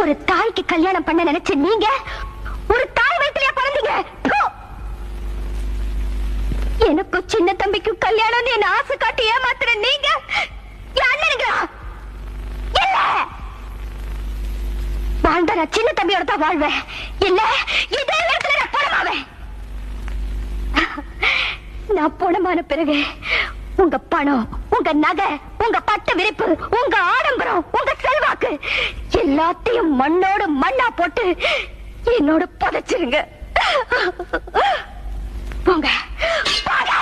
ஒரு தாய்க்கு கல்யாணம் பண்ண நினைச்ச நீங்க ஒரு தாய் வயிற்றிலே பிறந்தீங்க. எனக்கும் சின்ன தம்பிக்கும் கல்யாணம் என்ன ஆசை காட்டி ஏமாத்துற நீங்க அண்ணனுங்களா? இல்ல, வாழ்ந்தா நான் சின்ன தம்பியோட தான் வாழ்வேன். இல்ல, இதே இடத்துல நான் பணமாவேன். நான் பணமான பிறகு உங்க பணம், உங்க நகை, உங்க பட்டு விரிப்பு, உங்க ஆடம்பரம், உங்க செல்வாக்கு எல்லாத்தையும் மண்ணோடு மண்ணா போட்டு என்னோட புதைச்சிருங்க. போங்க, போங்க.